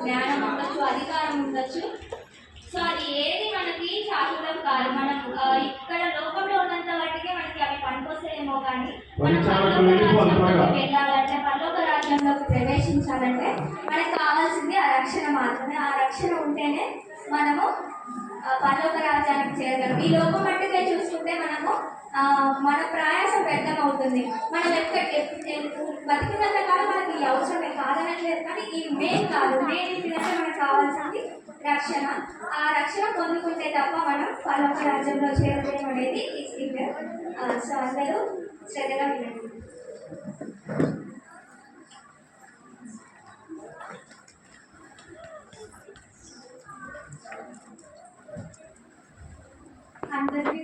జ్ఞానం ఉండొచ్చు, అధికారం ఉండొచ్చు. సో అది ఏది మనకి శాశ్వతం కాదు. మనం ఇక్కడ లోకంలో ఉన్నంత వాటికే మనకి అవి పనికొస్తాయేమో, కానీ మనం పరలోక వెళ్ళాలంటే, పరలోక రాజ్యంలోకి ప్రవేశించాలంటే మనకు కావాల్సింది ఆ రక్షణ మాత్రమే. ఆ రక్షణ ఉంటేనే మనము పరలోక రాజ్యానికి చేరగలం. ఈ లోకం మట్టుకే చూసుకుంటే మనము మన ప్రయాసం వ్యర్థమవుతుంది. మనం బతికినంత కాలం మనకి ఈ అవసరమే కాదనట్లేదు, కానీ ఈ మెయిన్ కాదు. మెయిన్ ఏంటంటే మనకు కావాల్సింది రక్షణ. ఆ రక్షణ పొందుకుంటే తప్ప మనం పరలోక రాజ్యంలో చేరలేము అనేది ఈ స్పీకర్. సో అందరూ శ్రద్ధగా వినండి. అందరికీ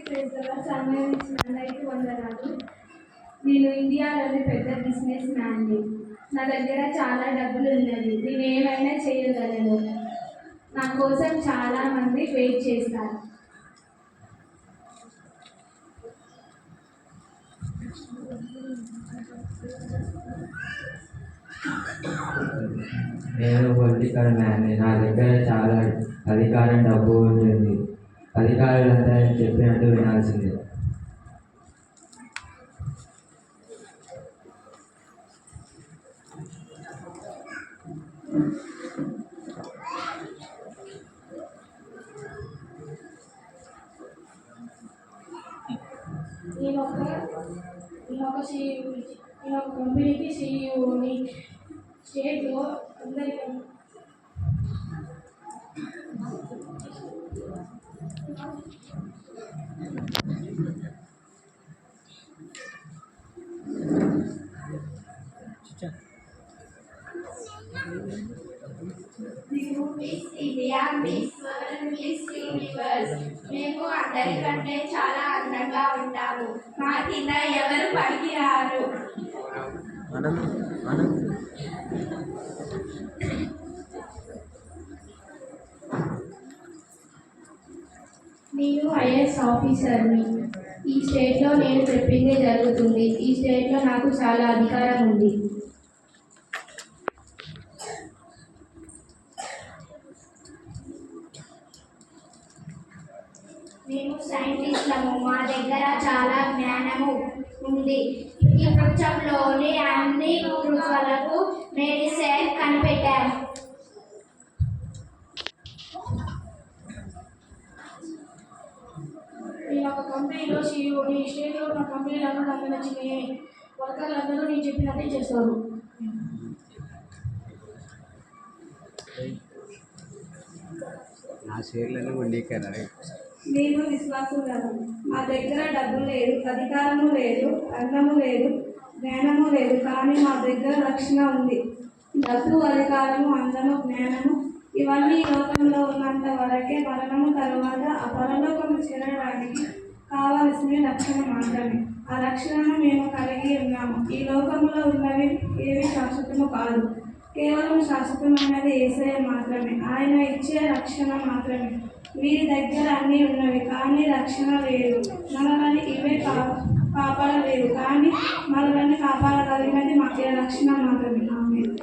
సమయం ఇచ్చినందుకు వందనాలు. నేను ఇండియాలోని పెద్ద బిజినెస్ మ్యాన్ని. నా దగ్గర చాలా డబ్బులు ఉన్నది. నేను ఏమైనా చేయగలను. నా కోసం చాలామంది వెయిట్ చేస్తారు. నేను పొలిటికల్ మ్యాన్ని. నా దగ్గర చాలా అధికారం, డబ్బు ఉంటుంది. అధికారులంతా చెప్పినట్టు వినాల్సిందే. నేను ఒక కంపెనీకి సీఈఓని. స్టేట్లో అందరికీ మేము అందరికంటే చాలా అందంగా ఉంటాము. మా కింద ఎవరు పనికి రారు. నేను ఐఏఎస్ ఆఫీసర్ని. ఈ స్టేట్లో నేను చెప్పిందే జరుగుతుంది. ఈ స్టేట్లో నాకు చాలా అధికారం ఉంది. మేము సైంటిస్టులము. మా దగ్గర చాలా జ్ఞానము ఉంది. ఈ ప్రపంచంలోని అన్ని ఋతువులకు మెడిసిన్ కనిపెట్టాము. నేను ఒక కంపెనీలో సీఈఓని. ఈ స్టేట్లో ఉన్న కంపెనీలను నాకు నచ్చిన వర్కర్లందరూ నేను చెప్పినట్టే చేస్తారు. నా షేర్లను వండీకరా. నేను విశ్వాసులను. మా దగ్గర డబ్బు లేదు, అధికారము లేదు, అందము లేదు, జ్ఞానము లేదు, కానీ మా దగ్గర రక్షణ ఉంది. డబ్బు, అధికారము, అందము, జ్ఞానము ఇవన్నీ లోకంలో ఉన్నంత వరకే. మరణము తరువాత ఆ పరలోకము చేరడానికి కావలసిన రక్షణ మాత్రమే. ఆ రక్షణను మేము కలిగి ఉన్నాము. ఈ లోకంలో ఉన్నవి ఏవి శాశ్వతము కాదు. కేవలం శాశ్వతమైనది యేసయ్య మాత్రమే. ఆయన ఇచ్చే రక్షణ మాత్రమే. వీరి దగ్గర అన్నీ ఉన్నవి, కానీ రక్షణ లేదు. మనల్ని ఇవే కాపాడలేదు, కానీ మనల్ని కాపాడగలిగినది రక్షణ మాత్రమే. ఆమేన్.